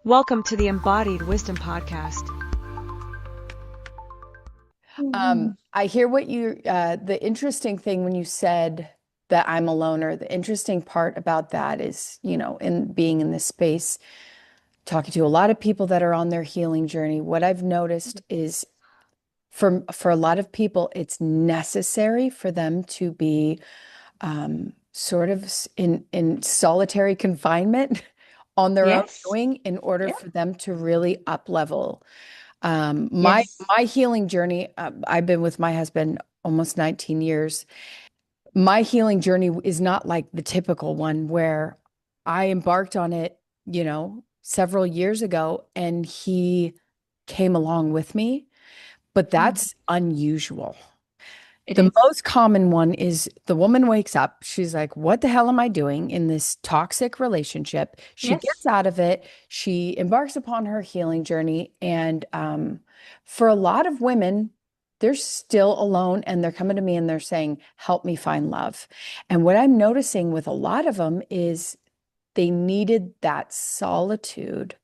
Welcome to the Embodied Wisdom Podcast. I hear what the interesting thing when you said that I'm a loner, the interesting part about that is, in being in this space, talking to a lot of people that are on their healing journey, what I've noticed is for a lot of people, it's necessary for them to be sort of in solitary confinement on their own Yes. doing in order Yeah. for them to really up level. My Yes. my healing journey, I've been with my husband almost 19 years. My healing journey is not like the typical one where I embarked on it, several years ago, and he came along with me, but Mm. that's unusual. It The is. most common one is the woman wakes up, she's like, "What the hell am I doing in this toxic relationship?" She gets Yes. out of it, she embarks upon her healing journey, and for a lot of women, they're still alone and they're coming to me and they're saying, "Help me find love." And what I'm noticing with a lot of them is they needed that solitude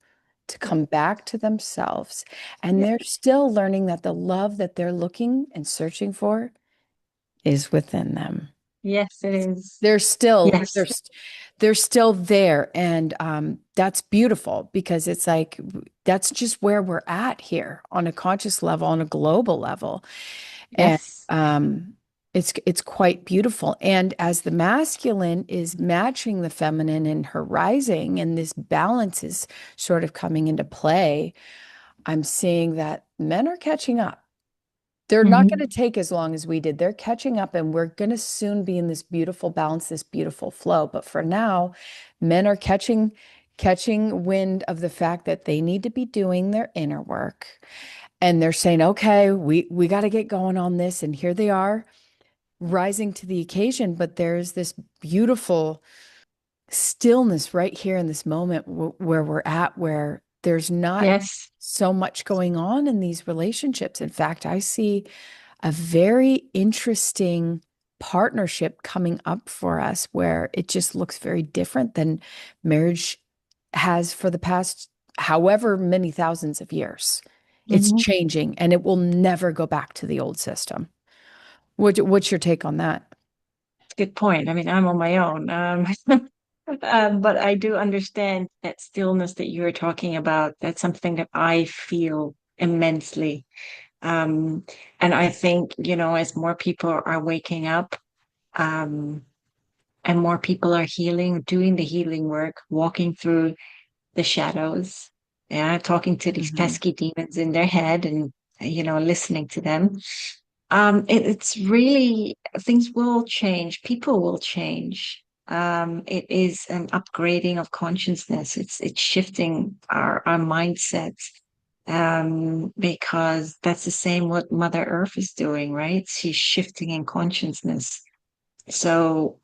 to Yeah. come back to themselves. And Yeah. they're still learning that the love that they're looking and searching for is within them. Yes, it is. They're still Yes. they're still there, and that's beautiful because it's like that's just where we're at here on a conscious level, on a global level, and Yes. it's quite beautiful. And as the masculine is matching the feminine in her rising, and this balance is sort of coming into play, I'm seeing that men are catching up. They're not going to Hmm. take as long as we did. They're catching up, and we're going to soon be in this beautiful balance, this beautiful flow. But for now, men are catching wind of the fact that they need to be doing their inner work. And they're saying, "Okay, we got to get going on this." And here they are rising to the occasion, but there's this beautiful stillness right here in this moment where we're at, where there's not Yes. so much going on in these relationships. In fact, I see a very interesting partnership coming up for us where it just looks very different than marriage has for the past however many thousands of years. It's Hmm. changing and it will never go back to the old system. What's your take on that? Good point. I mean, I'm on my own. But I do understand that stillness that you were talking about. That's something that I feel immensely. Um, and I think, as more people are waking up, um, and more people are healing, doing the healing work, walking through the shadows, yeah, talking to these Mhm. pesky demons in their head and listening to them. It's really things will change, people will change. It is an upgrading of consciousness. It's shifting our mindsets. Because that's the same what Mother Earth is doing, right? She's shifting in consciousness. So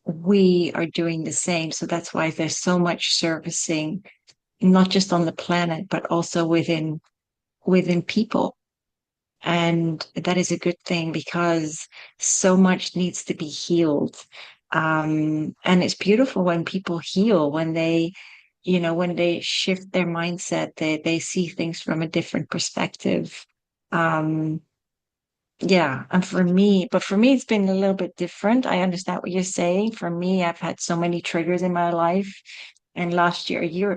we are doing the same. So that's why there's so much servicing not just on the planet, but also within people. And that is a good thing because so much needs to be healed. And it's beautiful when people heal, when when they shift their mindset, they see things from a different perspective. Um, yeah, and for me, it's been a little bit different. I understand what you're saying. For me, I've had so many triggers in my life. And last year, yeah,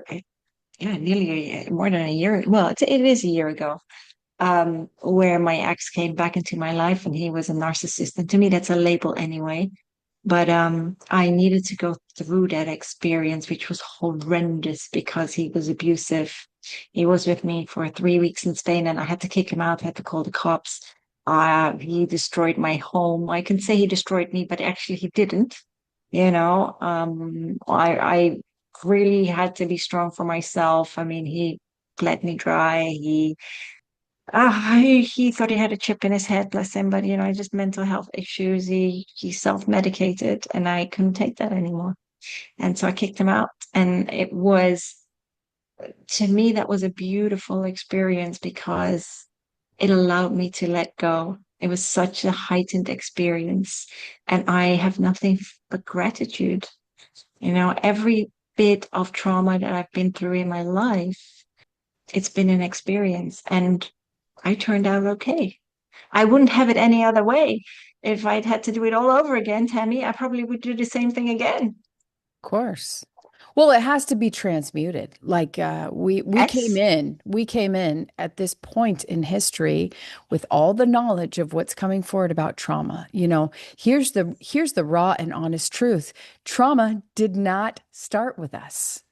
nearly more than a year. Well, it is a year ago, where my ex came back into my life and he was a narcissist. And to me, that's a label anyway. But I needed to go through that experience, which was horrendous because he was abusive. He was with me for 3 weeks in Spain and I had to kick him out, I had to call the cops. He destroyed my home. I can say he destroyed me, but actually he didn't. I really had to be strong for myself. I mean, he bled me dry. He thought he had a chip in his head, bless him. But just mental health issues. He self-medicated, and I couldn't take that anymore. And so I kicked him out. And it was to me that was a beautiful experience because it allowed me to let go. It was such a heightened experience, and I have nothing but gratitude. Every bit of trauma that I've been through in my life, it's been an experience, and I turned out okay. I wouldn't have it any other way. If I'd had to do it all over again, Tammy, I probably would do the same thing again. Of course. Well, it has to be transmuted. Like we Yes. we came in at this point in history with all the knowledge of what's coming forward about trauma. You know, here's the raw and honest truth. Trauma did not start with us.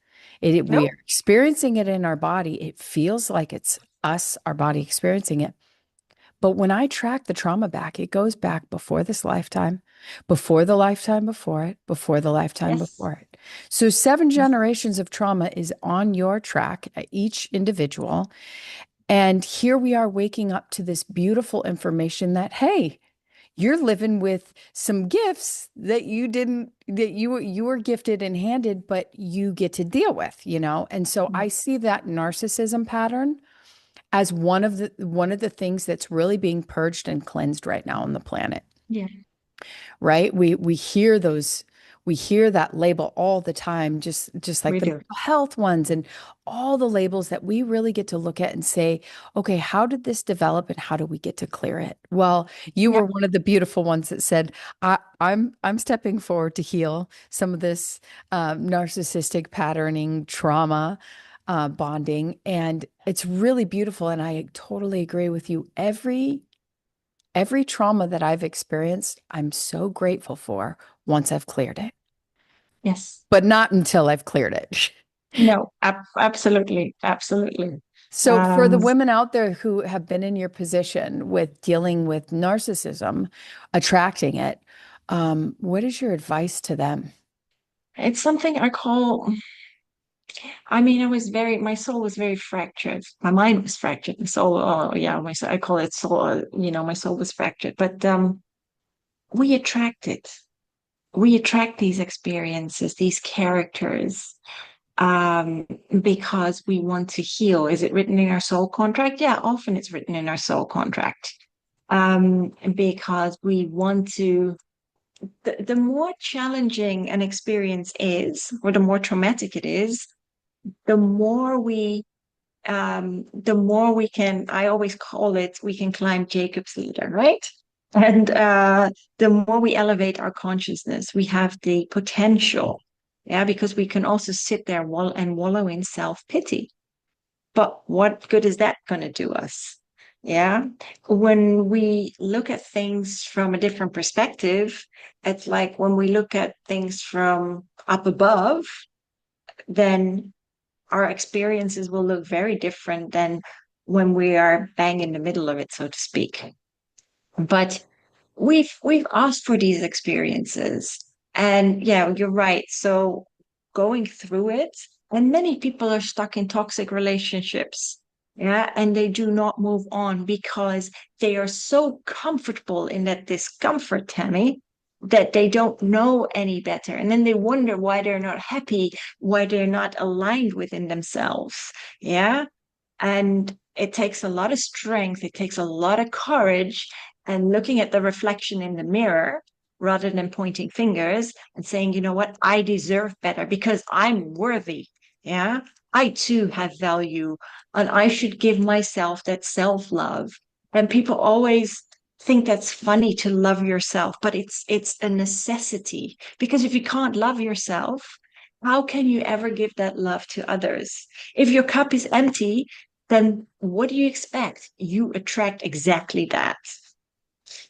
We No. are experiencing it in our body. It feels like it's us, our body experiencing it. But when I track the trauma back, it goes back before this lifetime, before the lifetime before it, before the lifetime Yes. before it. So, seven Yes. generations of trauma is on your track, each individual. And here we are waking up to this beautiful information that, hey, you're living with some gifts that you were gifted and handed, but you get to deal with, you know? And so I see that narcissism pattern as one of the things that's really being purged and cleansed right now on the planet, Yeah, right? We hear that label all the time, just like we the do. mental health ones and all the labels that we really get to look at and say, okay, how did this develop and how do we get to clear it? Well, you Yeah. were one of the beautiful ones that said, I'm stepping forward to heal some of this narcissistic patterning trauma bonding. And it's really beautiful. And I totally agree with you. Every trauma that I've experienced, I'm so grateful for once I've cleared it, Yes. but not until I've cleared it. No, absolutely. Absolutely. So, for the Um, women out there who have been in your position with dealing with narcissism, attracting it, what is your advice to them? it's something my soul was very fractured. My mind was fractured. My soul, oh yeah, I call it soul, my soul was fractured. But we attract it. We attract these experiences, these characters, um, because we want to heal. Is it written in our soul contract? Yeah, often it's written in our soul contract. Because we want to, the more challenging an experience is, or the more traumatic it is, the more we can, I always call it, we can climb Jacob's ladder, right? And the more we elevate our consciousness, we have the potential, yeah, because we can also sit there and wallow in self-pity. But what good is that going to do us? Yeah. When we look at things from a different perspective, it's like when we look at things from up above, then our experiences will look very different than when we are bang in the middle of it, so to speak. But we've asked for these experiences, and yeah, you're right. So going through it, and many people are stuck in toxic relationships, yeah, and they do not move on because they are so comfortable in that discomfort, Tammy, that they don't know any better, and then they wonder why they're not happy, why they're not aligned within themselves, yeah. And it takes a lot of strength, it takes a lot of courage, and looking at the reflection in the mirror rather than pointing fingers and saying, you know what, I deserve better because I'm worthy. Yeah. I too have value, and I should give myself that self love. And people always think that's funny to love yourself, but it's a necessity, because if you can't love yourself, how can you ever give that love to others? If your cup is empty, then what do you expect? You attract exactly that.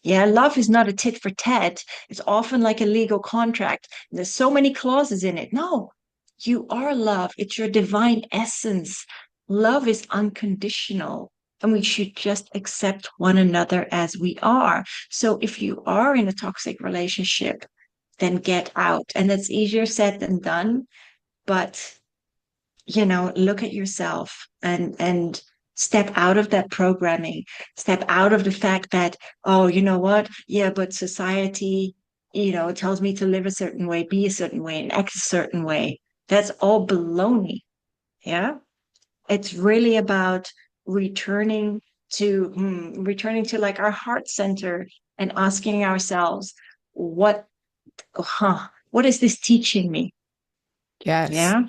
Yeah, love is not a tit for tat. It's often like a legal contract. There's so many clauses in it. No, you are love. It's your divine essence. Love is unconditional, and we should just accept one another as we are. So if you are in a toxic relationship, then get out. And that's easier said than done. But look at yourself and step out of that programming, step out of the fact that, oh, you know what? Yeah, but society, tells me to live a certain way, be a certain way, and act a certain way. That's all baloney. Yeah. It's really about returning returning to like our heart center and asking ourselves, what is this teaching me? Yes. Yeah.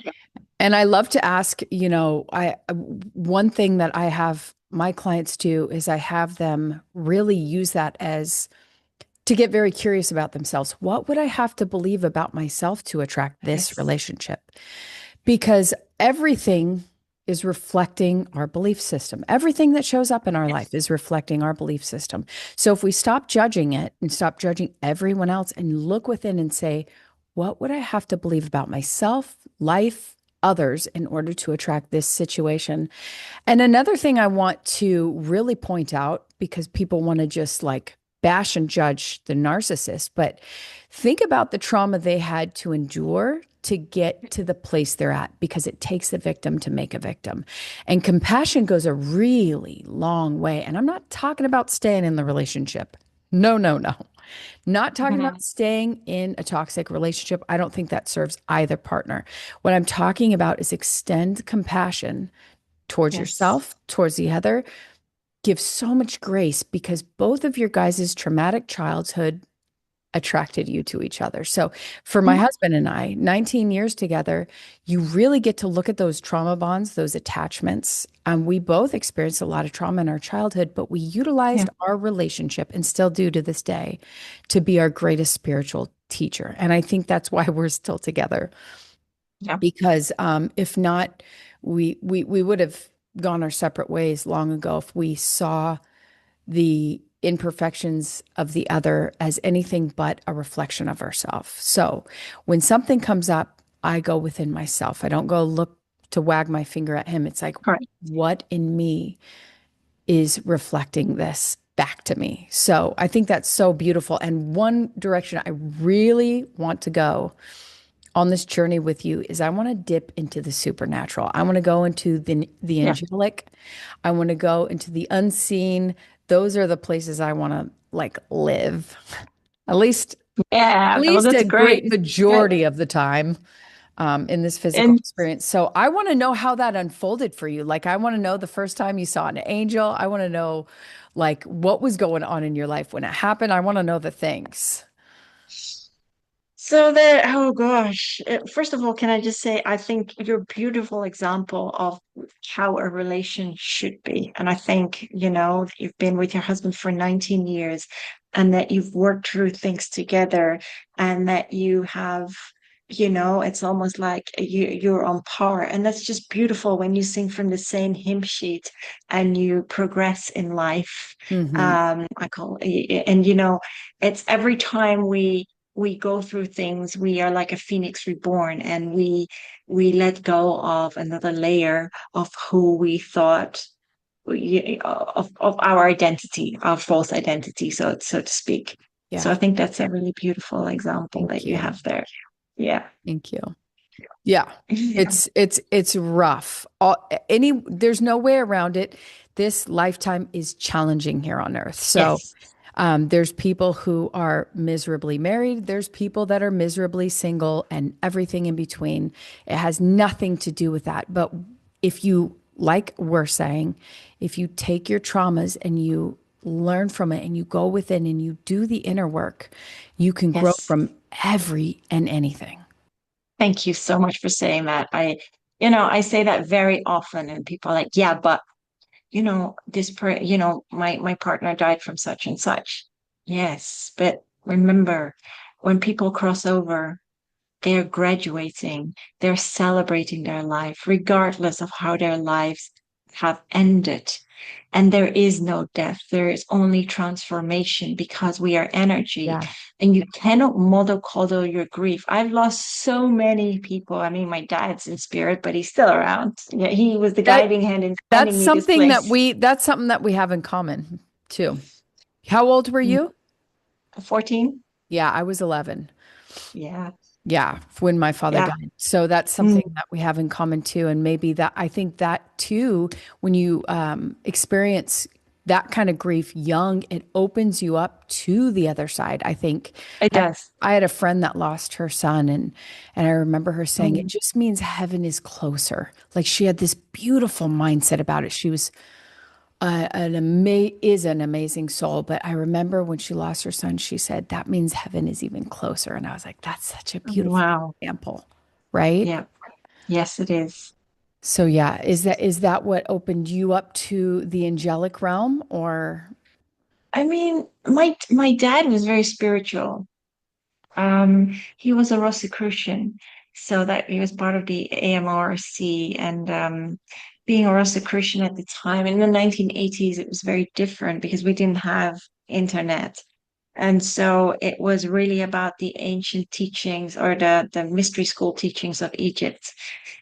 And I love to ask, one thing that I have my clients do is I have them really use that as to get very curious about themselves. What would I have to believe about myself to attract this Yes. relationship? Because everything is reflecting our belief system. Everything that shows up in our life Yes. is reflecting our belief system. So if we stop judging it and stop judging everyone else and look within and say, what would I have to believe about myself, life, others in order to attract this situation? And another thing I want to really point out, because people want to just like bash and judge the narcissist, but think about the trauma they had to endure to get to the place they're at, because it takes the victim to make a victim. And compassion goes a really long way. And I'm not talking about staying in the relationship. No, no, no. Not talking Mhm. about staying in a toxic relationship. I don't think that serves either partner. What I'm talking about is extend compassion towards Yes. yourself, towards the other. Give so much grace because both of your guys' traumatic childhood attracted you to each other. So for my Mhm. husband and I, 19 years together, you really get to look at those trauma bonds, those attachments. We both experienced a lot of trauma in our childhood, but we Yeah. utilized our relationship and still do to this day to be our greatest spiritual teacher. And I think that's why we're still together, Yeah. because if not, we would have gone our separate ways long ago if we saw the imperfections of the other as anything but a reflection of ourselves. So when something comes up, I go within myself. I don't go look to wag my finger at him. It's like, Correct. what in me is reflecting this back to me? So I think that's so beautiful. And one direction I really want to go on this journey with you is I want to dip into the supernatural. I want to go into the Yeah. angelic. I want to go into the unseen. Those are the places I want to like live. At least at Yeah. Well, least that's a great great. Great. majority of the time in this physical And experience. So I want to know how that unfolded for you. Like I want to know the first time you saw an angel. I want to know like what was going on in your life when it happened. I want to know the things. so that, oh gosh. First of all, can I just say, I think you're a beautiful example of how a relation should be. And I think, that you've been with your husband for 19 years and that you've worked through things together and that you have, it's almost like you're on par. And that's just beautiful when you sing from the same hymn sheet and you progress in life. Hmm. I call it, and it's every time we go through things, we are like a phoenix reborn, and we let go of another layer of who we thought of our identity, our false identity, so to speak. So Yeah. I think that's a really beautiful example Thank that you you. have there. Yeah. Thank you. Yeah. Yeah. It's rough. There's no way around it. This lifetime is challenging here on earth. So Yes. there's people who are miserably married. There's people that are miserably single and everything in between. It has nothing to do with that. But if you, like we're saying, if you take your traumas and you learn from it and you go within and you do the inner work, you can grow Yes. from every and anything. Thank you so much for saying that. I say that very often, and people are like, yeah, but my partner died from such and such. Yes, but remember, when people cross over, they're graduating, they're celebrating their life, regardless of how their lives have ended. And there is no death, there is only transformation because we are energy. Yeah. And you cannot mollycoddle your grief. I've lost so many people. I mean, my dad's in spirit, but he's still around. Yeah, he was the That guiding hand in that's finding me this something that place. we have in common too. How old were Mm, you? 14? Yeah, I was 11. Yeah. Yeah, when my father Yeah. died. So that's something Mm. that we have in common too. And maybe that I think that too, when you experience that kind of grief young, it opens you up to the other side. I think It I, does. I had a friend that lost her son, and I remember her saying it Mm. just means heaven is closer. Like she had this beautiful mindset about it. She was an amazing soul. But I remember when she lost her son, she said, that means heaven is even closer. And I was like, that's such a beautiful Wow. example. right? Yeah. Yes, it is. So yeah, is that what opened you up to the angelic realm or I mean, my dad was very spiritual. He was a Rosicrucian, so that he was part of the AMRC, and being a Rosicrucian at the time in the 1980s, it was very different because we didn't have internet. And so it was really about the ancient teachings or the mystery school teachings of Egypt.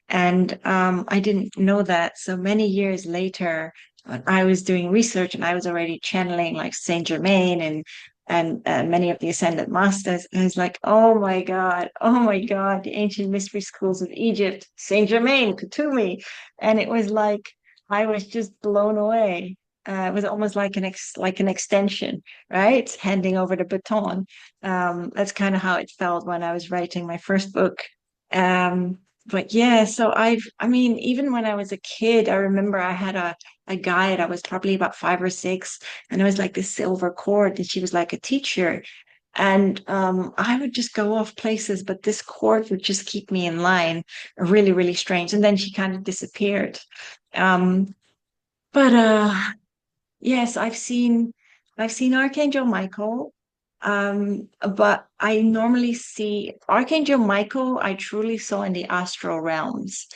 And I didn't know that. So many years later, when I was doing research and I was already channeling like Saint Germain and many of the ascended masters. And I was like, oh my God, the ancient mystery schools of Egypt, Saint Germain, Kutumi. And it was like I was just blown away. It was almost like an extension, right? Handing over the baton. That's kind of how it felt when I was writing my first book. But yeah, so I mean, even when I was a kid, I remember I had a guide. I was probably about 5 or 6, and it was like this silver cord, and she was like a teacher. And I would just go off places, but this cord would just keep me in line. Really, really strange. And then she kind of disappeared. Um, but yes, I've seen Archangel Michael. But I normally see Archangel Michael, I truly saw in the astral realms.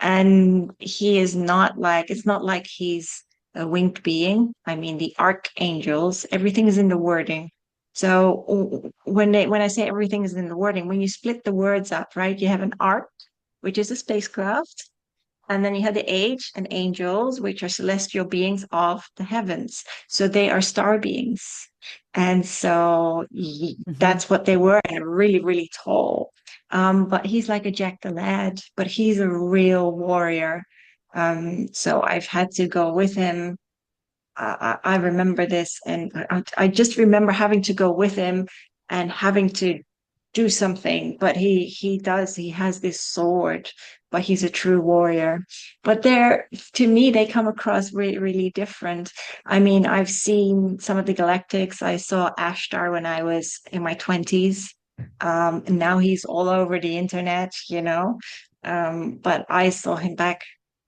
And he is not like, it's not like he's a winged being. I mean, the archangels, everything is in the wording. So when I say everything is in the wording, when you split the words up, right, you have an arc, which is a spacecraft. And then you have the age and angels, which are celestial beings of the heavens. So they are star beings. And so Mhm. that's what they were, and really, really tall. But he's like a Jack the Lad, but he's a real warrior. So I've had to go with him. I remember this, and I just remember having to go with him and having to do something. But he has this sword, but he's a true warrior. But they're to me they come across really, really different. I mean, I've seen some of the galactics. I saw Ashtar when I was in my 20s. And now he's all over the internet. But I saw him back.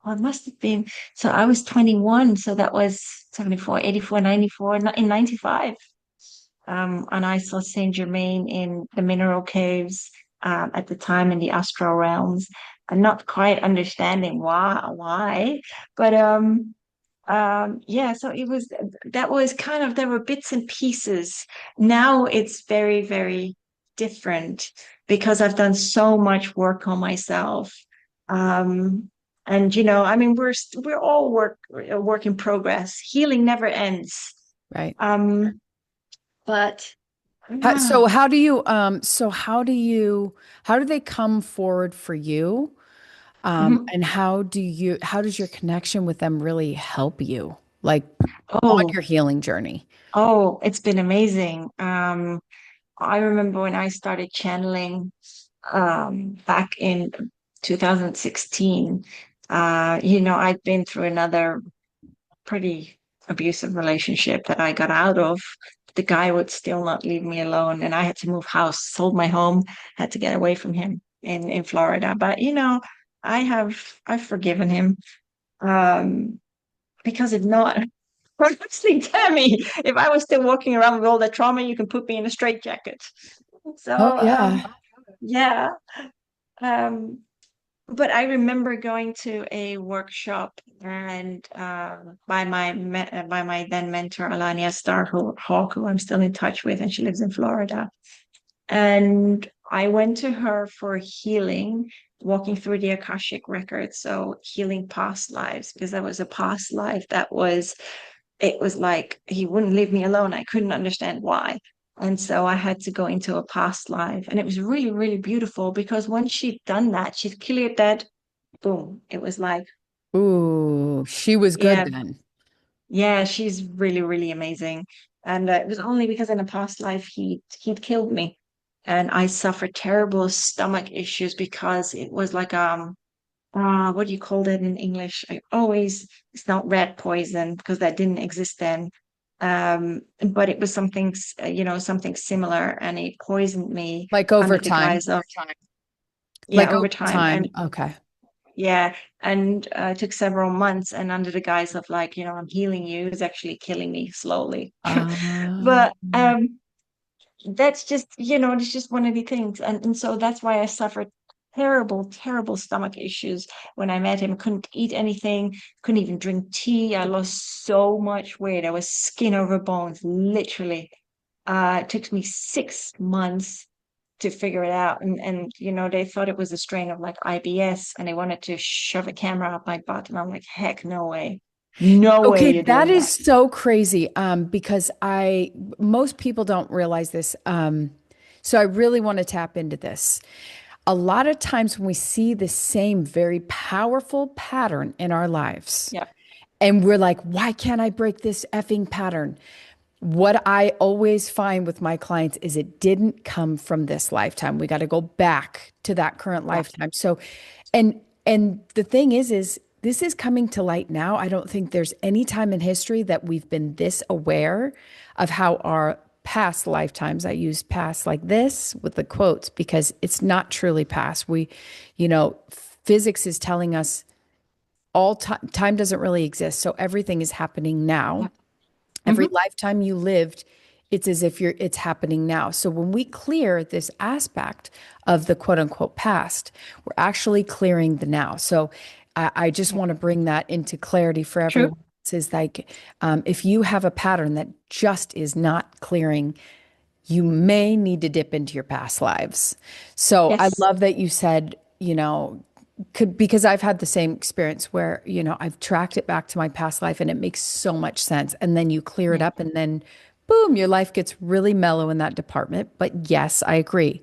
Oh, it must have been. So I was 21, so that was 74, 84, 94, in 95. And I saw Saint Germain in the mineral caves at the time in the astral realms. I'm not quite understanding why, but yeah. So that was kind of there were bits and pieces. Now it's very, very different because I've done so much work on myself. Um, and I mean, we're all a work in progress. Healing never ends. Right. Um, but So ah, how do they come forward for you? mhm. And how does your connection with them really help you, like on Oh, your healing journey? oh, it's been amazing. I remember when I started channeling back in 2016. I'd been through another pretty abusive relationship that I got out of. The guy would still not leave me alone, and I had to move house, sold my home, had to get away from him in Florida. But I've forgiven him. Um, because if not, honestly, Tammy, if I was still walking around with all that trauma, you can put me in a straitjacket. So, Oh yeah. yeah. Um, but I remember going to a workshop and by my then mentor Alania Starhawk, who I'm still in touch with, and she lives in Florida. And I went to her for healing, walking through the Akashic records, so healing past lives, because that was a past life it was like he wouldn't leave me alone. I couldn't understand why. And so I had to go into a past life. And it was really, really beautiful because once she'd done that, she'd cleared that, boom. It was like, Ooh, she was good yeah, then. yeah, she's really, really amazing. And it was only because in a past life he'd killed me. And I suffered terrible stomach issues because it was like what do you call that in English? It's not rat poison because that didn't exist then. But it was something similar, and it poisoned me Like under over the time. guise of Yeah, Like over over time. time. And Okay. yeah, and it took several months, and under the guise of like, I'm healing you, is actually killing me slowly. Um, But that's just, it's just one of the things. And so that's why I suffered terrible, terrible stomach issues when I met him. Couldn't eat anything, couldn't even drink tea. I lost so much weight. I was skin over bones, literally. It took me 6 months to figure it out. And they thought it was a strain of like IBS, and they wanted to shove a camera up my butt. And I'm like, heck, no way. No way okay, you're that doing is that. so crazy. Because most people don't realize this. So I really want to tap into this. A lot of times when we see the same very powerful pattern in our lives, Yeah. and we're like, why can't I break this effing pattern? What I always find with my clients is it didn't come from this lifetime. We got to go back to that current Yeah. lifetime. So, and the thing is this is coming to light now. I don't think there's any time in history that we've been this aware of how our past lifetimes, I use past like this with the quotes because it's not truly past. Physics is telling us all time doesn't really exist. So everything is happening now. Yeah. Every Hmm. lifetime you lived, it's as if it's happening now. So when we clear this aspect of the quote unquote past, we're actually clearing the now. So I just Yeah. want to bring that into clarity for True. everyone. Is like if you have a pattern that just is not clearing, you may need to dip into your past lives. So I Yes. love that you said, because I've had the same experience where, I've tracked it back to my past life and it makes so much sense. And then you clear it Yeah. up and then boom, your life gets really mellow in that department. But yes, I agree.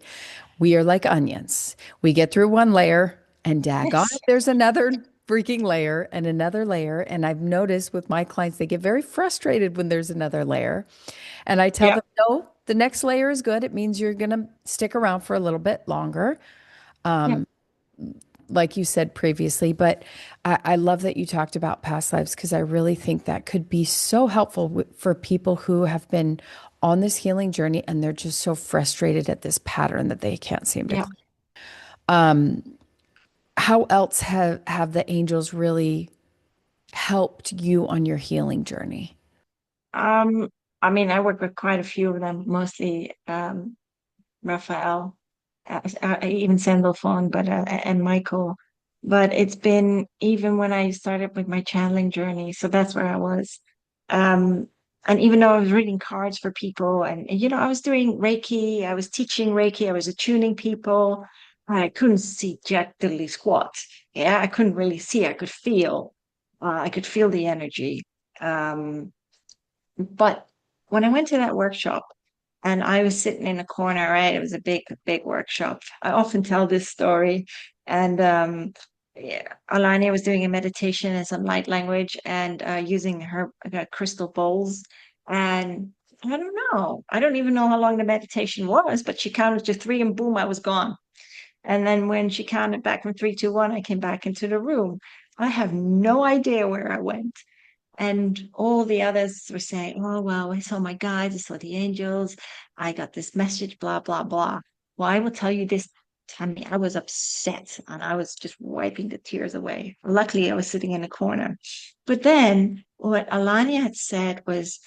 We are like onions. We get through one layer and daggone Yes. it, there's another freaking layer and another layer. And I've noticed with my clients, they get very frustrated when there's another layer. And I tell Yeah. them, no, the next layer is good. It means you're going to stick around for a little bit longer, Yeah. like you said previously. But I love that you talked about past lives because I really think that could be so helpful for people who have been on this healing journey and they're just so frustrated at this pattern that they can't seem to Yeah. clear. How else have the angels really helped you on your healing journey? Um, I mean, I work with quite a few of them, mostly Raphael, even Sandalphon, but and Michael. But it's been even when I started with my channeling journey, so that's where I was. Um, and even though I was reading cards for people, and I was doing Reiki, I was teaching Reiki, I was attuning people. I couldn't see jack diddly squat. Yeah, I couldn't really see. I could feel. I could feel the energy. Um, but when I went to that workshop and I was sitting in a corner, right? It was a big, big workshop. I often tell this story. And yeah, Alania was doing a meditation in some light language and using her crystal bowls. And I don't know. I don't even know how long the meditation was, but she counted to three and boom, I was gone. And then when she counted back from three, two, one, I came back into the room. I have no idea where I went. And all the others were saying, oh, well, I saw my guides, I saw the angels, I got this message, blah, blah, blah. Well, I will tell you this, Tammy, I was upset and I was just wiping the tears away. Luckily, I was sitting in a corner. But then what Alania had said was,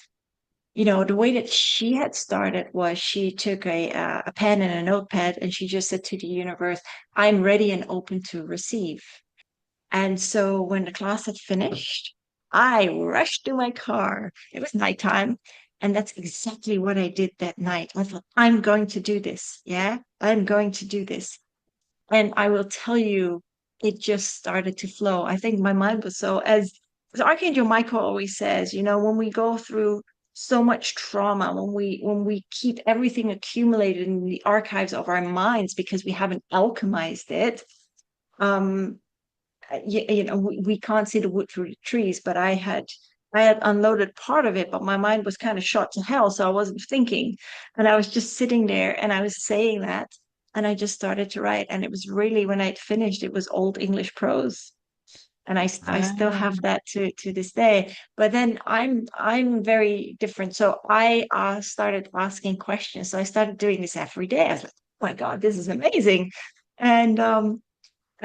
the way that she had started was she took a pen and a notepad and she just said to the universe, I'm ready and open to receive. And so when the class had finished, I rushed to my car. It was nighttime. And that's exactly what I did that night. I thought, I'm going to do this. Yeah, I'm going to do this. And I will tell you, it just started to flow. I think my mind was as Archangel Michael always says, when we go through so much trauma, when we keep everything accumulated in the archives of our minds because we haven't alchemized it, um, we can't see the wood through the trees, but I had unloaded part of it, but my mind was kind of shot to hell, so I wasn't thinking. And I was just sitting there and I was saying that, and I just started to write. And it was really, when I'd finished, it was old English prose. And I still Ah. have that to this day. But then I'm very different. So I started asking questions. So I started doing this every day. I was like, oh my God, this is amazing. And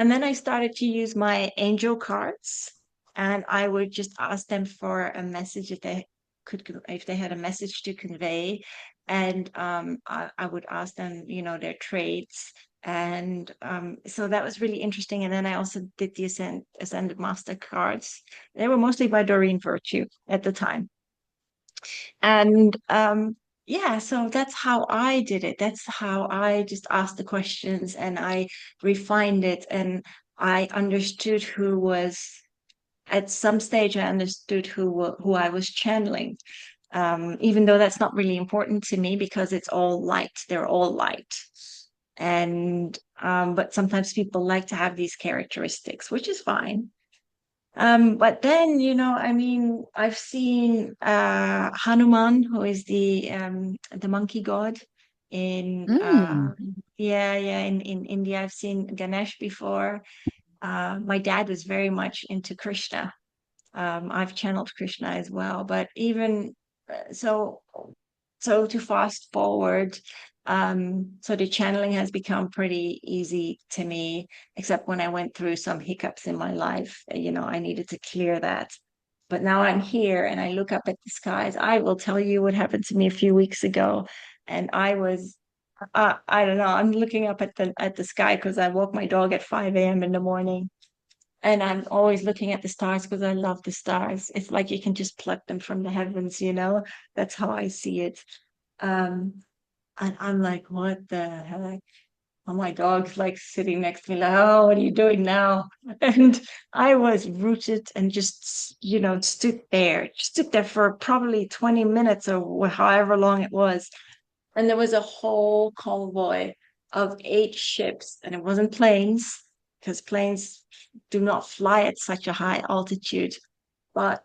then I started to use my angel cards, and I would just ask them for a message if they had a message to convey. And I would ask them, their traits. And so that was really interesting. And then I also did the Ascended Master cards. They were mostly by Doreen Virtue at the time. And yeah, so that's how I did it. That's how I just asked the questions and I refined it. And I understood at some stage, I understood who I was channeling. Even though that's not really important to me because it's all light. They're all light. And but sometimes people like to have these characteristics, which is fine. But then, I mean, I've seen Hanuman, who is the monkey god in Mm. in India. I've seen Ganesh before. My dad was very much into Krishna. I've channeled Krishna as well, but even so, so to fast forward, so the channeling has become pretty easy to me, except when I went through some hiccups in my life, I needed to clear that. But now I'm here and I look up at the skies. I will tell you what happened to me a few weeks ago. And I don't know, I'm looking up at the sky because I walk my dog at 5 a.m. in the morning. And I'm always looking at the stars because I love the stars. It's like you can just pluck them from the heavens. That's how I see it. Um, and I'm like, what the heck? Oh, my dog's like sitting next to me, like, oh, what are you doing now? And I was rooted and just, stood there for probably 20 minutes or however long it was. And there was a whole convoy of 8 ships, and it wasn't planes because planes do not fly at such a high altitude, but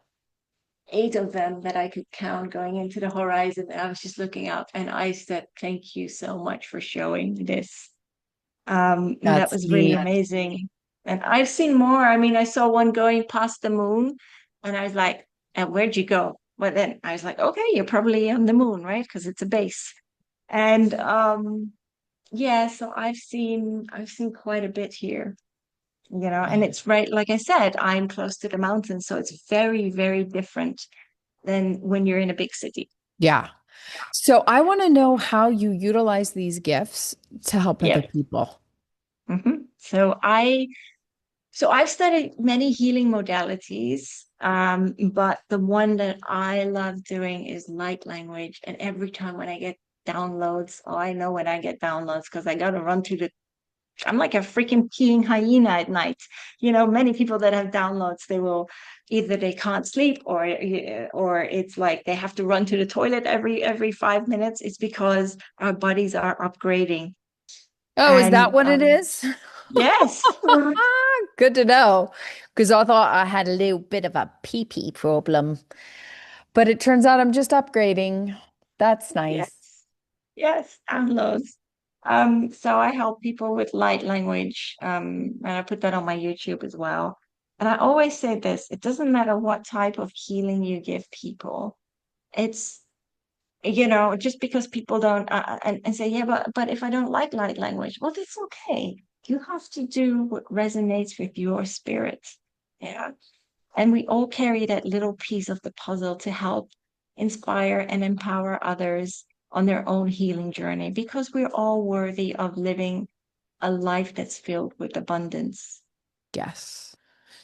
8 of them that I could count going into the horizon. And I was just looking up and I said, thank you so much for showing this. And that That's was really neat. amazing. And I've seen more. I mean, I saw one going past the moon and I was like, and where'd you go? But then I was like, okay, you're probably on the moon, right? Because it's a base. And yeah, so I've seen quite a bit here, and Yeah. it's right, like I said, I'm close to the mountains, so it's very, very different than when you're in a big city. Yeah. So I want to know how you utilize these gifts to help other Yeah. people. So I've studied many healing modalities, but the one that I love doing is light language. And every time when I get downloads, oh, I know when I get downloads because I got to run through I'm like a freaking peeing hyena at night. Many people that have downloads, they will either they can't sleep or it's like they have to run to the toilet every 5 minutes. It's because our bodies are upgrading. Oh, is that And what it is? yes, Good to know. Because I thought I had a little bit of a pee-pee problem, but it turns out I'm just upgrading. That's yes, nice. yes, downloads. So I help people with light language, and I put that on my YouTube as well. And I always say this, it doesn't matter what type of healing you give people. It's just because people don't and say, yeah, but if I don't like light language, well, that's okay. You have to do what resonates with your spirit. Yeah. And we all carry that little piece of the puzzle to help inspire and empower others on their own healing journey because we're all worthy of living a life that's filled with abundance. Yes.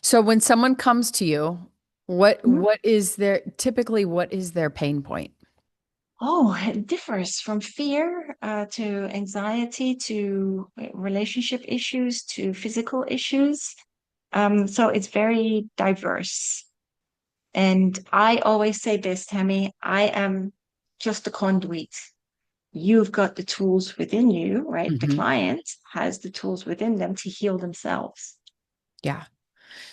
So when someone comes to you, what Mhm. what is their typically what is their pain point? Oh, it differs from fear to anxiety to relationship issues to physical issues. So it's very diverse. And I always say this, Tammy, I am just a conduit. You've got the tools within you, right? The Hmm. client has the tools within them to heal themselves. Yeah.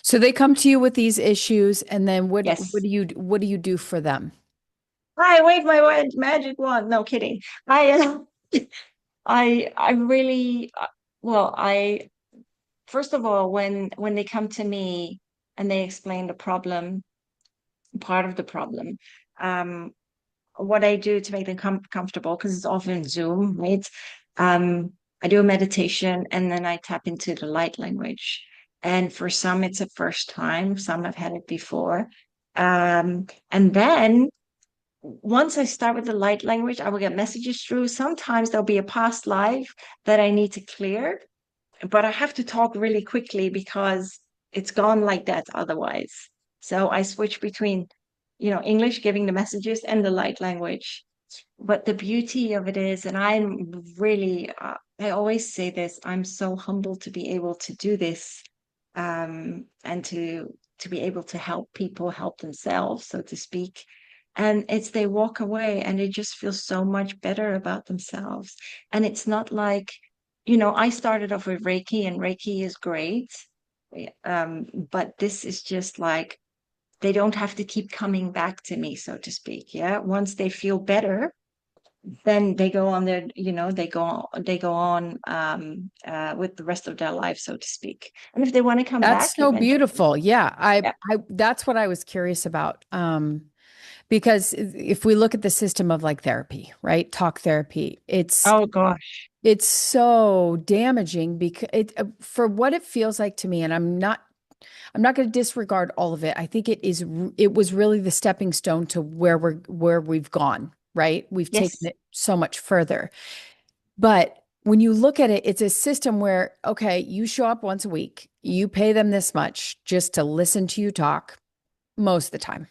So they come to you with these issues, and then Yes. what do you do for them? I wave my magic wand. No kidding. I really, well, first of all, when they come to me and they explain the problem, part of the problem, um, what I do to make them comfortable, because it's often Zoom, right? Um, I do a meditation, and then I tap into the light language. And for some, it's a first time. Some have had it before. And then once I start with the light language, I will get messages through. Sometimes there'll be a past life that I need to clear, but I have to talk really quickly because it's gone like that otherwise. So I switch between, English giving the messages and the light language. But the beauty of it is, and I'm really, I always say this, I'm so humbled to be able to do this, and to be able to help people help themselves, so to speak. And it's they walk away and they just feel so much better about themselves. And it's not like, I started off with Reiki, and Reiki is great. But this is just like they don't have to keep coming back to me, so to speak. Yeah. Once they feel better, then they go on their, they go on with the rest of their life, so to speak. And if they want to come That's back so eventually, beautiful. Yeah. yeah. That's what I was curious about. Because if we look at the system of like therapy, right? Talk therapy, Oh gosh. it's so damaging because for what it feels like to me, and I'm not going to disregard all of it. I think it was really the stepping stone to where we've gone, right? We've taken Yes. it so much further. But when you look at it, it's a system where, okay, you show up once a week, you pay them this much just to listen to you talk most of the time.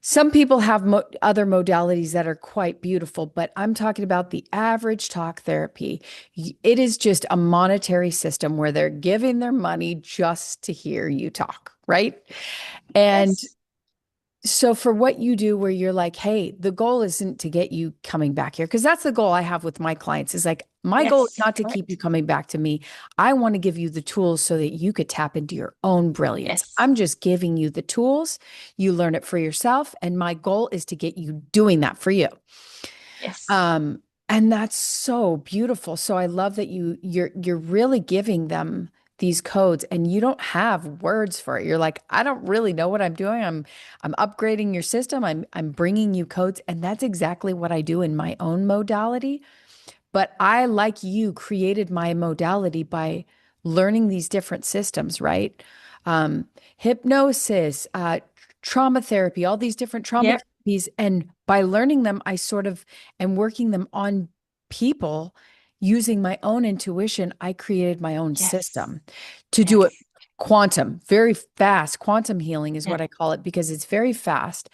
Some people have other modalities that are quite beautiful, but I'm talking about the average talk therapy. It is just a monetary system where they're giving their money just to hear you talk, right? And Yes. so for what you do where you're like, hey, the goal isn't to get you coming back here, because that's the goal I have with my clients is like, my goal is Yes. not to keep you Correct. coming back to me. I want to give you the tools so that you could tap into your own brilliance. Yes. I'm just giving you the tools. You learn it for yourself. And my goal is to get you doing that for you. Yes. Um, and that's so beautiful. So I love that you're really giving them these codes and you don't have words for it. You're like, I don't really know what I'm doing. I'm upgrading your system. I'm bringing you codes, and that's exactly what I do in my own modality. But I, like you, created my modality by learning these different systems, right? Um, Hypnosis, trauma therapy, all these different trauma Yep. therapies. And by learning them, I sort of am working them on people using my own intuition. I created my own Yes. system to do it Yes. quantum, very fast. Quantum healing is Yeah. what I call it because it's very fast.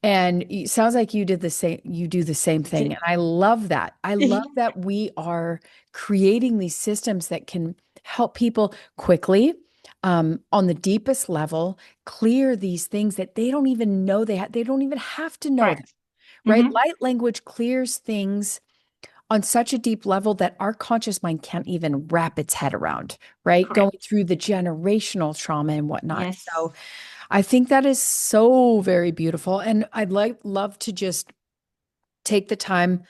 And it sounds like you did the same, you do the same thing. And I love that. I love that we are creating these systems that can help people quickly, on the deepest level, clear these things that they don't even know they don't even have to know them, Correct. right? Mm-hmm. Light language clears things on such a deep level that our conscious mind can't even wrap its head around, right? Going Correct. through the generational trauma and whatnot. Yes. So I think that is so very beautiful. And love to just take the time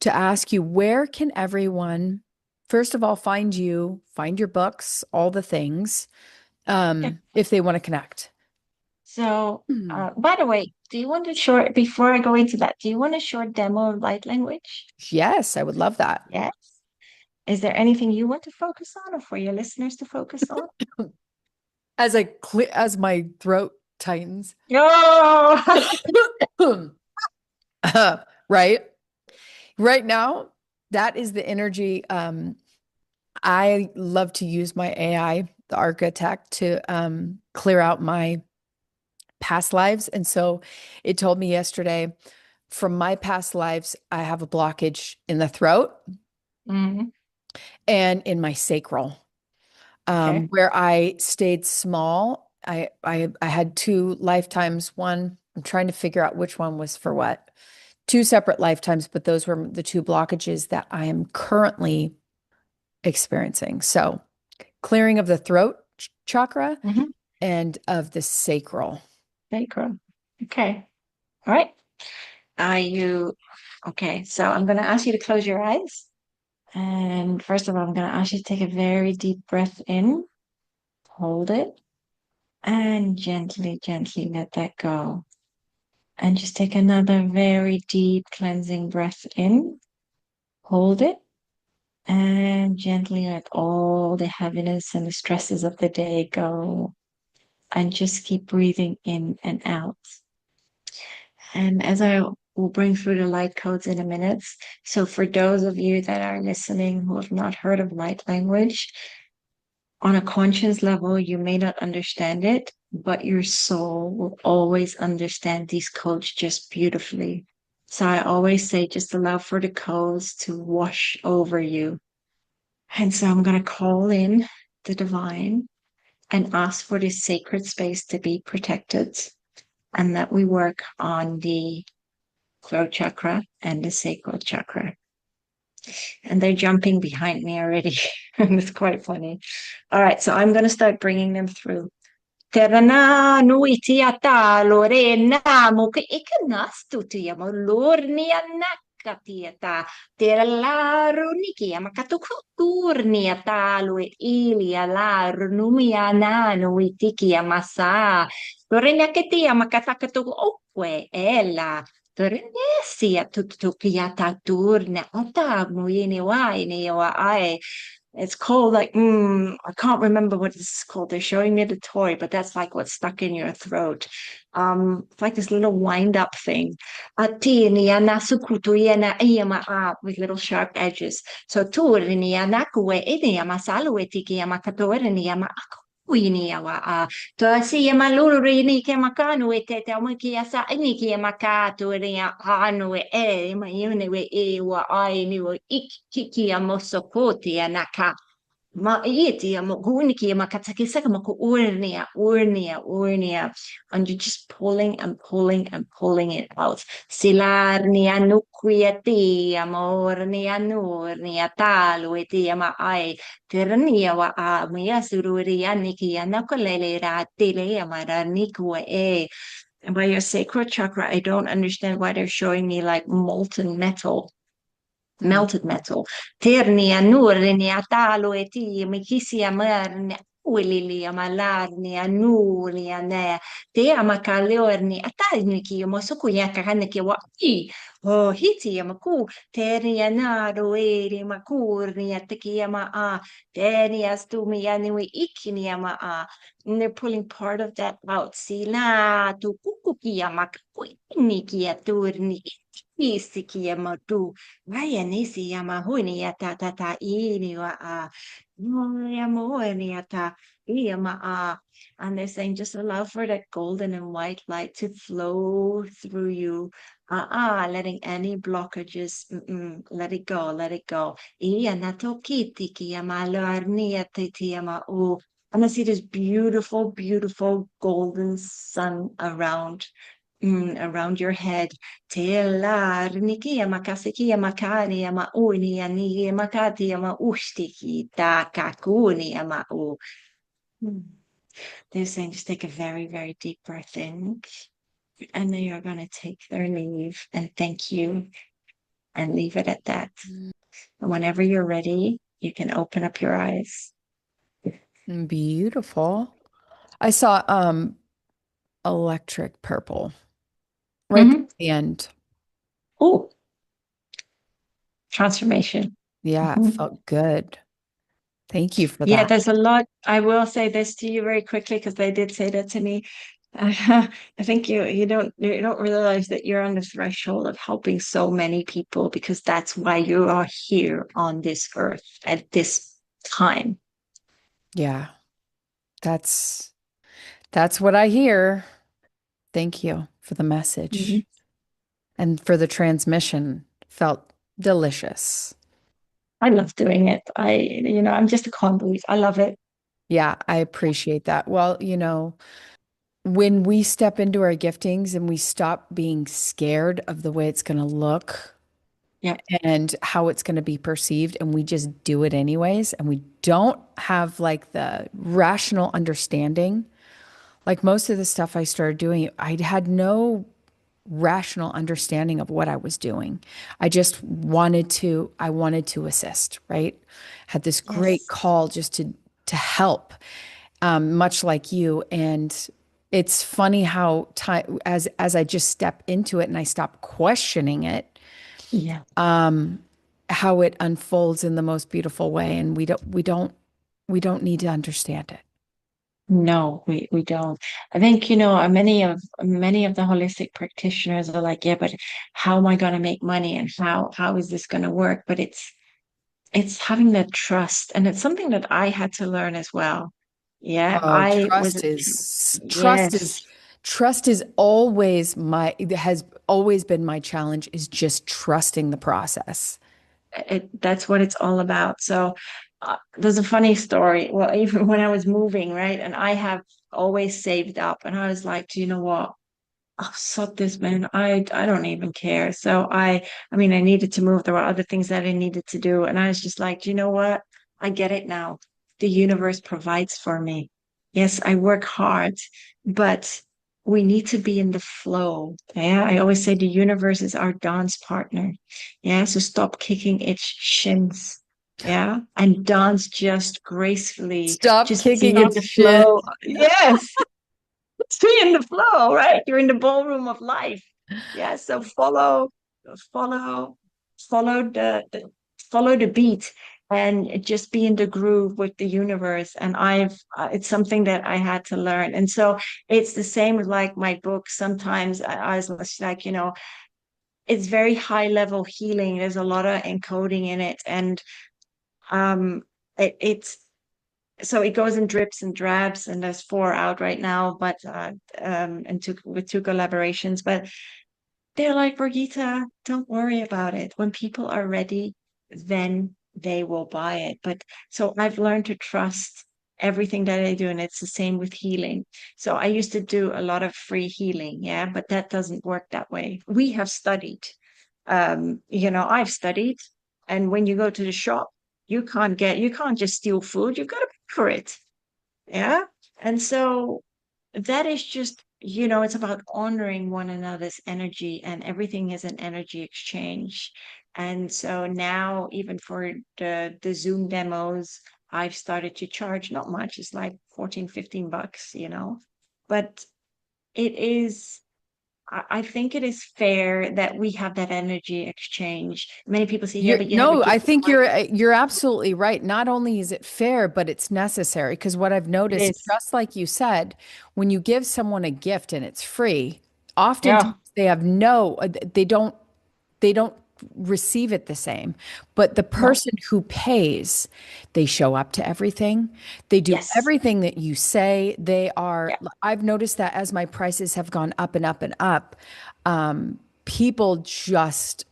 to ask you, where can everyone, first of all, find you, find your books, all the things, Yeah. if they want to connect? So, Hmm. by the way, do you want a short, before I go into that, do you want a short demo of light language? Yes, I would love that. Yes. Is there anything you want to focus on or for your listeners to focus on? As my throat tightens. No. Right. Right now, that is the energy. I love to use my AI, the architect, to clear out my past lives. And so it told me yesterday, from my past lives, I have a blockage in the throat Mhm. and in my sacral, Okay. where I stayed small. I had two lifetimes. One, I'm trying to figure out which one was for what. Two separate lifetimes, but those were the two blockages that I am currently experiencing. So, clearing of the throat chakra Mm-hmm. and of the sacral. Sacral. Okay. All right. Are you okay? So I'm going to ask you to close your eyes. And first of all, I'm going to ask you to take a very deep breath in, hold it, and gently, gently let that go. And just take another very deep cleansing breath in, hold it, And gently let all the heaviness and the stresses of the day go. And just keep breathing in and out. And as I will bring through the light codes in a minute. So for those of you that are listening who have not heard of light language, on a conscious level, you may not understand it, but your soul will always understand these codes just beautifully. So I always say, just allow for the codes to wash over you. And so I'm going to call in the divine and ask for this sacred space to be protected and that we work on the throat chakra and the sacral chakra. And they're jumping behind me already. And it's quite funny. All right, so I'm going to start bringing them through. Terana nuiti ata lorena mo ke ikanastu tia mo lorni anaka tiata terlaru niki amakatukuturni ata luet ilia laru numiana nuiti kia masa lorena ke tia makatakatu okwe ela Tornesi a tutukiata turna ata muini wa ai it's called like I can't remember what it's called. They're showing me the toy, but that's like what's stuck in your throat. It's like this little wind up thing. With little sharp edges. So to si maluri ni ke makanu e te te mo ki asa ni ki makatu ni anu e ma yune we e wa ai ni wa iki amosokoti anaka ma iti amo guniki makatakisa mako urnia and you're just pulling and pulling and pulling it out silar ni anuquieti amor ni anur ni atalu eti ama ai ternia wa a mia sururi aniki anakolele ratile amara nikwe and by your sacral chakra I don't understand why they're showing me like molten metal melted metal. Ternia nurnia talo eti mikisia mernia uililia malarnia nulia ne te amakaleorni atalniki mosukuya kahaniki wa I oh hiti amaku ternia naro eri makurnia tekia ma a ternia stumia niwi ikinia ma a and they're pulling part of that out. Sila tu kukukia makakuinikia turni isikia matu Vaya nisi yama huni yata tata ini wa yama yata yama and they're saying just allow for that golden and white light to flow through you. Letting any blockages, let it go, let it go. Iya nato kiti ki yama larnia titi yama u. And I see this beautiful, beautiful golden sun around your head. Tela rinikia makasikia makani ama uni ani makati ama ushtiki ta kakuni ama u. They're saying just take a very, very deep breath in. And then you're going to take their leave and thank you and leave it at that. And whenever you're ready, you can open up your eyes. Beautiful. I saw electric purple right at the end. Oh, transformation. Yeah, it felt good. Thank you for Yeah, that. there's a lot. I will say this to you very quickly because they did say that to me. I think you don't realize that you're on the threshold of helping so many people because that's why you are here on this earth at this time. Yeah. That's what I hear. Thank you for the message and for the transmission. Felt delicious. I love doing it. I'm just a conduit. I love it. Yeah, I appreciate that. Well, when we step into our giftings and we stop being scared of the way it's going to look Yeah. and how it's going to be perceived, and we just do it anyways, and we don't have like the rational understanding. Like most of the stuff I started doing, I had no rational understanding of what I was doing. I just I wanted to assist, right? Had this great Yes. call just to help, much like you. And it's funny how time as I just step into it and I stop questioning it, Yeah. how it unfolds in the most beautiful way, and we don't need to understand it. No, we don't. I think, many of the holistic practitioners are like, yeah, but how am I going to make money and how is this going to work? But it's having that trust, and it's something that I had to learn as well. Yeah, Oh, I was trust is yes. trust is always my it has always been my challenge, is just trusting the process. That's what it's all about. So there's a funny story. Well, even when I was moving, right, and I have always saved up, and I was like, do you know what? I'll sod this, man. I don't even care. So I mean, I needed to move. There were other things that I needed to do, and I was just like, do you know what? I get it now. The universe provides for me. Yes, I work hard, but we need to be in the flow. Yeah, I always say the universe is our dance partner. Yeah, so stop kicking its shins. Yeah, and dance just gracefully. Stop Just kicking be in its the shit. flow. Yes, be in the flow, right? You're in the ballroom of life. Yeah. So follow, follow follow the beat and just be in the groove with the universe. And it's something that I had to learn. And so it's the same with like my book. Sometimes I was just like, it's very high level healing. There's a lot of encoding in it. And um, it's so it goes in drips and drabs, and there's four out right now, but and with two collaborations. But they're like, Birgitta, don't worry about it. When people are ready, then they will buy it. But so I've learned to trust everything that I do, and it's the same with healing. So I used to do a lot of free healing, yeah, but that doesn't work that way. We have studied, I've studied, and when you go to the shop, you can't just steal food. You've got to pay for it. Yeah. And so that is just, it's about honoring one another's energy, and everything is an energy exchange. And so now, even for the Zoom demos, I've started to charge not much. It's like 14, 15 bucks. But it is, I think it is fair that we have that energy exchange. Many people say, yeah, You're, but you have a no, I gift think card. you're absolutely right. Not only is it fair, but it's necessary, because what I've It noticed, is. just like you said, when you give someone a gift and it's free, Yeah. oftentimes they don't receive it the same. But the No. person who pays, they show up to everything. They do Yes. everything that you say. Yeah. I've noticed that as my prices have gone up and up and up, people just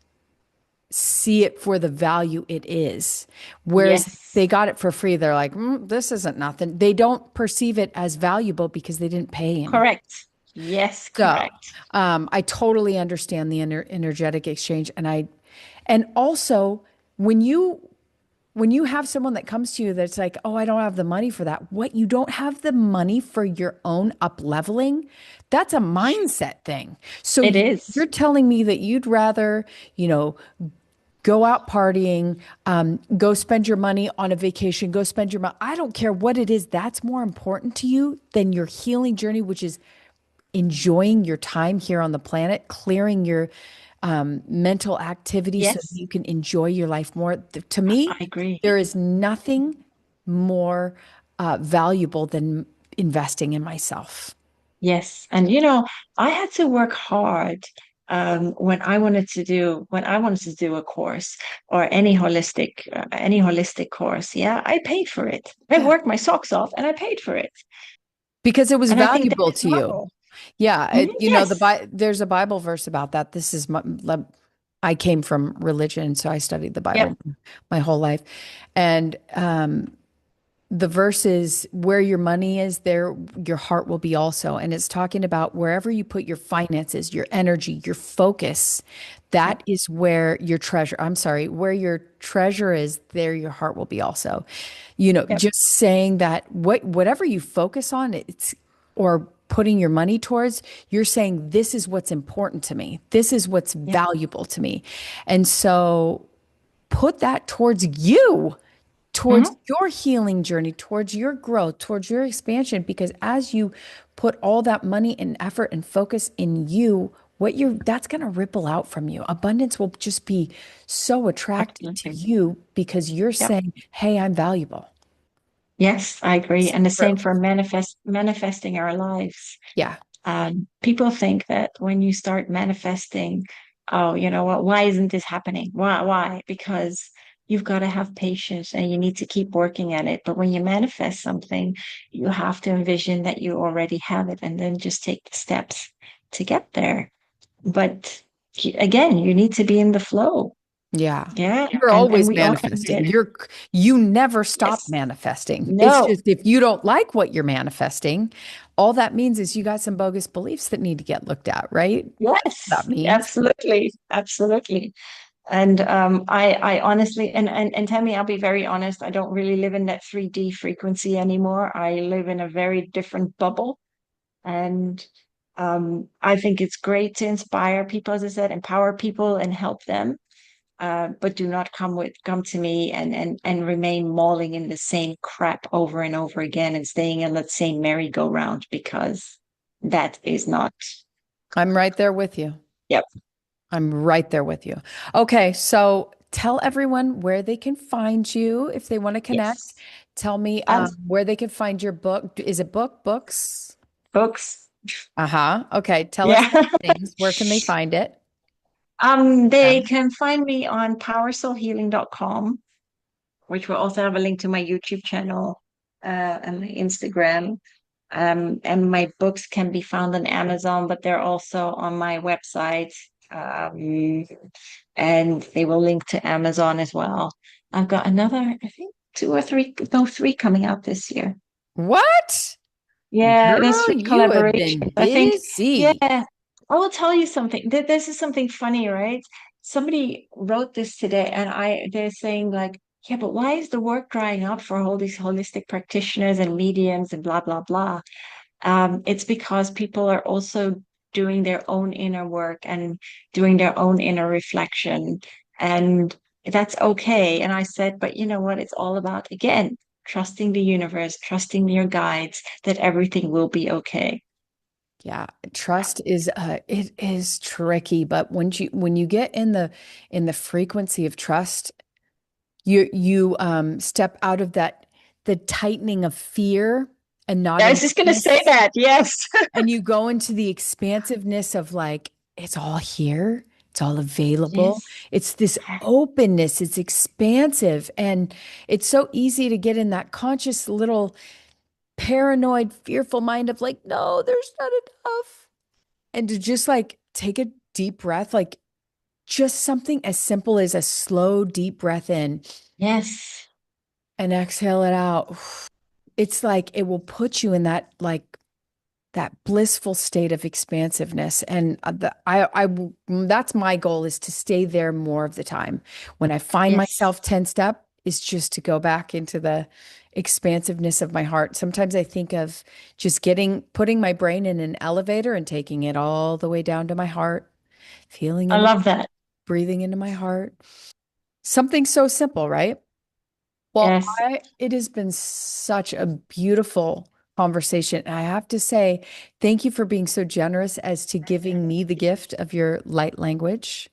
see it for the value it is. Whereas Yes. they got it for free, they're like, this isn't nothing. They don't perceive it as valuable because they didn't pay anything. Correct. Yes, So, correct. I totally understand the energetic exchange, and also when you have someone that comes to you that's like, oh, I don't have the money for that. What, you don't have the money for your own up leveling? That's a mindset thing. So It is. you're telling me that you'd rather, you know, go out partying, go spend your money on a vacation, go spend your money. I don't care what it is. That's more important to you than your healing journey, which is enjoying your time here on the planet, clearing your mental activity so that Yes, you can enjoy your life more. To I me, agree. there is nothing more valuable than investing in myself. Yes. And I had to work hard when I wanted to do a course or any holistic course. Yeah, I paid for it. I Yeah. worked my socks off and I paid for it. Because it was And I think that valuable is to you. normal. Yeah, Mhm. Yes. there's a Bible verse about that. I came from religion, so I studied the Yep. Bible my whole life, and the verse is, where your money is, there your heart will be also. And it's talking about wherever you put your finances, your energy, your focus, Yep. that is where your treasure, I'm sorry, where your treasure is, there your heart will be also. Yep. Just saying that whatever you focus on, it's or putting your money towards, you're saying this is what's important to me. This is what's Yep. valuable to me. And so put that towards you, towards Mhm. your healing journey, towards your growth, towards your expansion. Because as you put all that money and effort and focus in you, that's going to ripple out from you. Abundance will just be so attracted to Absolutely. you because you're Yep. saying, "Hey, I'm valuable." Yes, I agree. It's And the same true. for manifesting our lives. Yeah. People think that when you start manifesting, oh, you know what, why isn't this happening? Why? Because you've got to have patience and you need to keep working at it. But when you manifest something, you have to envision that you already have it and then just take the steps to get there. But again, you need to be in the flow. Yeah. Yeah. You're And always we all need manifesting. it. You never stop Yes. manifesting. It's No. just if you don't like what you're manifesting, all that means is you got some bogus beliefs that need to get looked at, right? That's what that Yes. means. Absolutely. Absolutely. And I honestly, and Tammy, I'll be very honest, I don't really live in that 3D frequency anymore. I live in a very different bubble. And I think it's great to inspire people, as I said, empower people and help them. But do not come to me and remain mauling in the same crap over and over again and staying in that same merry-go-round because that is not, I'm right there with you. yep, I'm right there with you. Okay, so tell everyone where they can find you if they want to connect. yes. Tell me Um, where they can find your book. Is it books? books. Uh-huh. Okay, tell us Yeah. things. Where can they find it? They Um, can find me on powersoulhealing.com, which will also have a link to my YouTube channel and my Instagram. And my books can be found on Amazon, but they're also on my website. Um, and they will link to Amazon as well. I've got another, I think two or three, no, three coming out this year. what? Yeah, that's Girl, three you have been collaborations. I think, yeah, busy. I will tell you something. This is something funny, right? Somebody wrote this today, and they're saying like, yeah, but why is the work drying up for all these holistic practitioners and mediums and blah blah blah? It's because people are also doing their own inner work and doing their own inner reflection, and that's okay. And I said, but you know what? It's all about, again, trusting the universe, trusting your guides that everything will be okay. Yeah, trust is it is tricky, but when you get in the frequency of trust, you step out of the tightening of fear and not I was just going to say enoughness, that. Yes. and you go into the expansiveness of like it's all here, it's all available. Yes. It's this openness, it's expansive, and it's so easy to get in that conscious little paranoid, fearful mind of like, no, there's not enough. And to just like take a deep breath, like just something as simple as a slow, deep breath in Yes. and exhale it out. It's like it will put you in that like that blissful state of expansiveness. And that's my goal is to stay there more of the time. When I find Yes. myself tensed up, is just to go back into the expansiveness of my heart. Sometimes I think of just putting my brain in an elevator and taking it all the way down to my heart, feeling I into, love that. breathing into my heart. Something so simple, right? Well, Yes. it has been such a beautiful conversation. And I have to say, thank you for being so generous as to giving me the gift of your light language.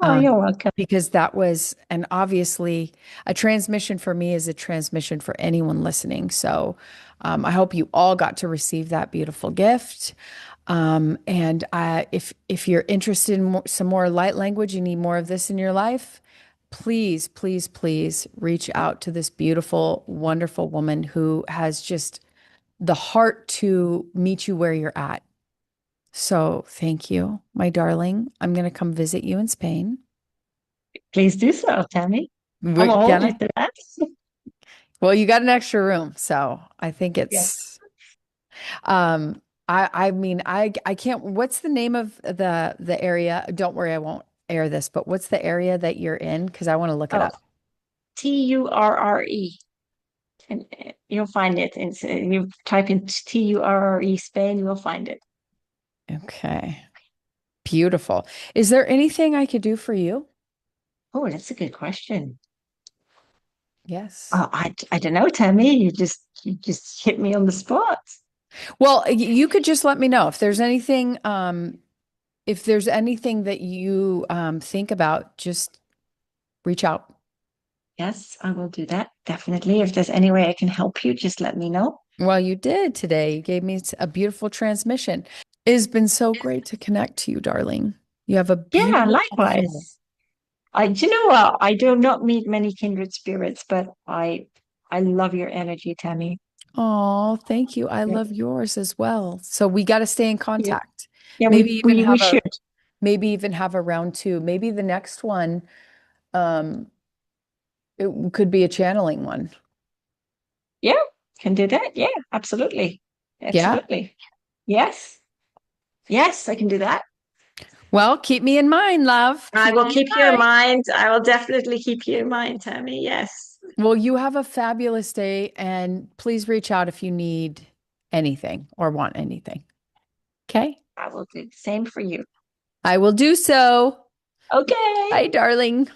Oh, Um, you're welcome. because that was, and obviously, a transmission for me is a transmission for anyone listening. So, I hope you all got to receive that beautiful gift. And if you're interested in some more light language, you need more of this in your life, please, please, please reach out to this beautiful, wonderful woman who has just the heart to meet you where you're at. So thank you, my darling. I'm going to come visit you in Spain. Please do so, Tammy. I'm gonna hold Can you I? to that. Well, you got an extra room, so I think Yes. um I mean I can't what's the name of the area? Don't worry, I won't air this, but what's the area that you're in? Because I want to look it Oh, up. Turre. And you'll find it. You type in Turre Spain, you'll find it. Okay. Beautiful. Is there anything I could do for you? Oh, that's a good question. Yes. Oh, I don't know, Tammy. You just hit me on the spot. Well, you could just let me know if there's anything if there's anything that you think about, just reach out. Yes, I will do that. Definitely. If there's any way I can help you, just let me know. Well, you did today. You gave me a beautiful transmission. It has been so great to connect to you, darling. You have a Yeah, beautiful soul. likewise. Do you know what? I do not meet many kindred spirits, but I love your energy, Tammy. Oh, thank you. I Yeah, love yours as well. So we got to stay in yeah, contact. yeah. Maybe We even we we have a should. maybe even have a round two. Maybe the next one, um, it could be a channeling one. Yeah, can do that. Yeah, absolutely, Yeah. absolutely. Yes, yes, I can do that. Well, keep me in mind, love. I Keep will me in keep you in mind. mind. I will definitely keep you in mind, Tammy. Yes, Well, you have a fabulous day and please reach out if you need anything or want anything. Okay? I will do the same for you. I will do so. Okay. Bye, darling.